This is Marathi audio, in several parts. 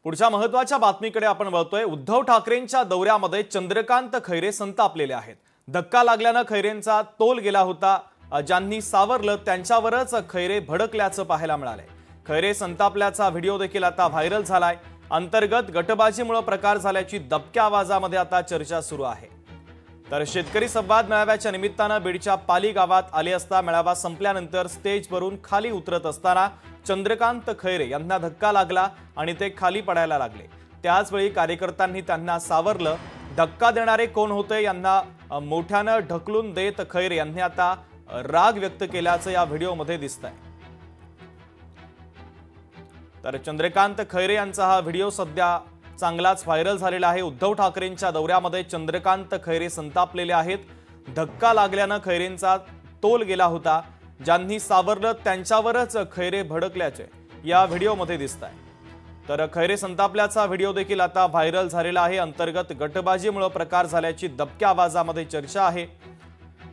पुढच्या महत्त्वाच्या बातमीकडे आपण वळतोय। उद्धव ठाकरेंच्या दौऱ्यामध्ये चंद्रकांत खैरे संतापलेले आहेत। धक्का लागल्याने खैरेंचा तोल गेला होता। ज्यांनी सावरलं त्यांच्यावरच खैरे भडकल्याचं पाहायला मिळालंय। खैरे संतापल्याचा व्हिडिओ देखील आता व्हायरल झालाय। अंतर्गत गटबाजीमुळे प्रकार झाल्याची दबक्या आवाजामध्ये आता चर्चा सुरू आहे। तर शेतकरी संवाद मेळाव्याच्या निमित्ताने बीडच्या पाली गावात आले असता मेळावा संपल्यानंतर स्टेजवरून खाली उतरत असताना चंद्रकांत खैरे यांना धक्का लागला आणि ते खाली पडायला लागले। त्याच वेळी कार्यकर्त्यांनी त्यांना सावरलं। धक्का देणारे कोण होते यांना मोठ्याने ढकलून देत खैरे यांनी आता राग व्यक्त केल्याचं या व्हिडिओमध्ये दिसतंय। तर चंद्रकांत खैरे यांचा हा व्हिडिओ सध्या चांगलाच व्हायरल झालेला आहे। उद्धव ठाकरेंच्या दौऱ्यामध्ये चंद्रकांत खैरे संतापलेले आहेत। धक्का लागल्याने खैरेंचा तोल गेला होता। ज्यांनी सावरलं त्यांच्यावरच खैरे भडकल्याचे या व्हिडिओमध्ये दिसतंय। तर खैरे संतापल्याचा व्हिडिओ देखील आता व्हायरल झालेला आहे। अंतर्गत गटबाजीमुळे प्रकार झाल्याची दबक्या आवाजामध्ये चर्चा आहे।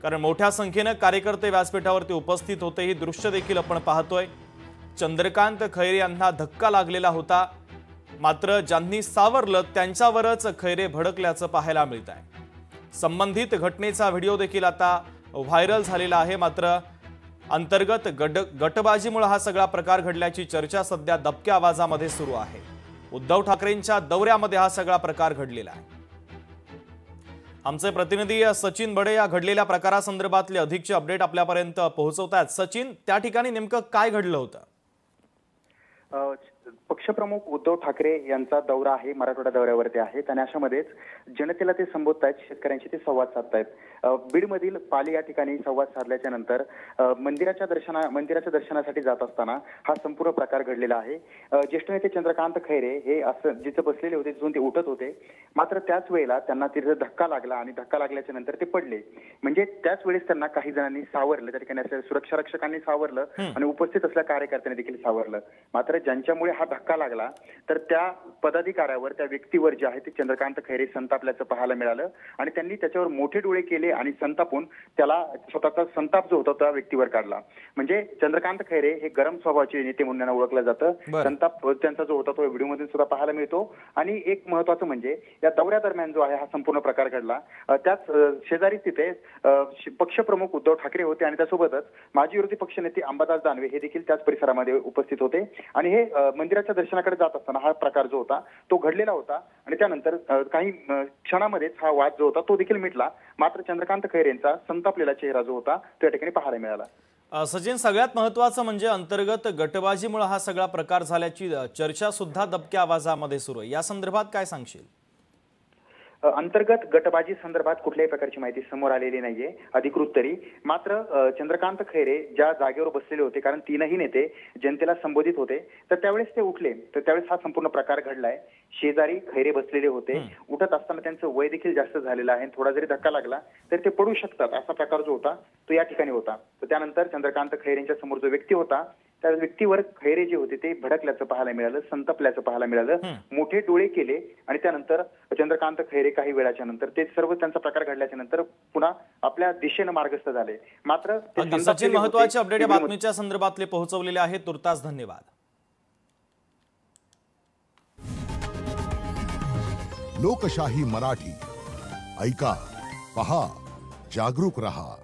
कारण मोठ्या संख्येने कार्यकर्ते व्यासपीठावरती उपस्थित होते। ही दृश्य देखील आपण पाहतोय। चंद्रकांत खैरे यांना धक्का लागलेला होता, मात्र ज्यांनी सावरलं त्यांच्यावरच खैरे भडकल्याचं पाहायला मिळत आहे। संबंधित घटनेचा व्हिडिओ देखील आता व्हायरल झालेला आहे। मात्र अंतर्गत गटबाजीमुळे हा सगळा प्रकार घडल्याची चर्चा सध्या दबक्या आवाजामध्ये सुरू आहे। उद्धव ठाकरेंच्या दौऱ्यामध्ये हा सगळा प्रकार घडलेला आहे। आमचे प्रतिनिधी सचिन बडे या घडलेल्या प्रकारासंदर्भातले अधिकचे अपडेट आपल्यापर्यंत पोहोचवतात। सचिन, त्या ठिकाणी नेमकं काय घडलं होतं? पक्षप्रमुख उद्धव ठाकरे यांचा दौरा आहे, मराठवाडा दौऱ्यावरती आहेत आणि अशामध्येच जनतेला ते संबोधतायत, शेतकऱ्यांशी ते संवाद साधतायत। बीडमधील पाली या ठिकाणी संवाद साधल्याच्या नंतर मंदिराच्या दर्शनासाठी जात असताना हा संपूर्ण प्रकार घडलेला आहे। ज्येष्ठ नेते चंद्रकांत खैरे हे असं जिथे बसलेले होते तिथून ते उठत होते, मात्र त्याच वेळेला त्यांना तिथे धक्का लागला आणि धक्का लागल्याच्या नंतर ते पडले। म्हणजे त्याच वेळेस त्यांना काही जणांनी सावरलं, त्या ठिकाणी असलेल्या सुरक्षा रक्षकांनी सावरलं आणि उपस्थित असलेल्या कार्यकर्त्यांनी देखील सावरलं। मात्र ज्यांच्यामुळे हा धक्का लागला तर त्या पदाधिकाऱ्यावर, त्या व्यक्तीवर जे आहे ते चंद्रकांत खैरे संतापल्याचं पाहायला मिळालं आणि त्यांनी त्याच्यावर मोठे डोळे केले आणि संतापून त्याला स्वतःचा संताप जो होता त्या व्यक्तीवर काढला। म्हणजे चंद्रकांत खैरे हे गरम स्वभावाचे नेते म्हणून ओळखलं जातं। संताप त्यांचा जो होता तो व्हिडिओमध्ये सुद्धा पाहायला मिळतो। आणि एक महत्वाचं म्हणजे या दौऱ्यादरम्यान जो आहे हा संपूर्ण प्रकार घडला, त्याच शेजारी तिथे पक्षप्रमुख उद्धव ठाकरे होते आणि त्यासोबतच माजी विरोधी पक्षनेते अंबादास दानवे हे देखील त्याच परिसरामध्ये उपस्थित होते। आणि हे मंदिराच्या दर्शनाकडे जात असताना हा प्रकार जो होता तो घडलेला होता आणि त्यानंतर काही क्षणामध्येच हा वाद जो होता तो देखील मिटला। मात्र चंद्रकांत खैरेंचा संतापलेला चेहरा जो होता तो या ठिकाणी पाहायला मिळाला। सचिन, सगळ्यात महत्त्वाचं म्हणजे अंतर्गत गटबाजीमुळे हा सगळा प्रकार झाल्याची चर्चा सुद्धा दबक्या आवाजामध्ये सुरू आहे। या संदर्भात काय सांगशील? अंतर्गत गटबाजी संदर्भात कुठल्याही प्रकारची माहिती समोर आलेली नाहीये अधिकृत तरी। मात्र चंद्रकांत खैरे ज्या जागेवर बसलेले होते, कारण तीनही नेते जनतेला संबोधित होते, तर त्यावेळेस ते उठले, तर त्यावेळेस हा संपूर्ण प्रकार घडलाय। शेजारी खैरे बसलेले होते, उठत असताना त्यांचं वय देखील जास्त झालेलं आहे, थोडा जरी धक्का लागला तर ते पडू शकतात असा प्रकार जो होता तो या ठिकाणी होता। तर त्यानंतर चंद्रकांत खैरेंच्या समोर जो व्यक्ती होता त्या व्यक्तीवर खैरे जे होते ते भडकल्याचं पाहायला मिळालं, संतपल्याचं पाहायला मिळालं, मोठे डोळे केले आणि त्यानंतर चंद्रकांत खैरे काही वेळाच्या नंतर ते सर्व त्यांचा प्रकार घडल्याच्या नंतर पुन्हा आपल्या दिशेने मार्गस्थ झाले। मात्र सचिन, महत्त्वाचे अपडेट या बातमीच्या संदर्भातले पोहोचवलेले आहेत। तुर्तास धन्यवाद। लोकशाही मराठी ऐका, पहा, जागरूक रहा।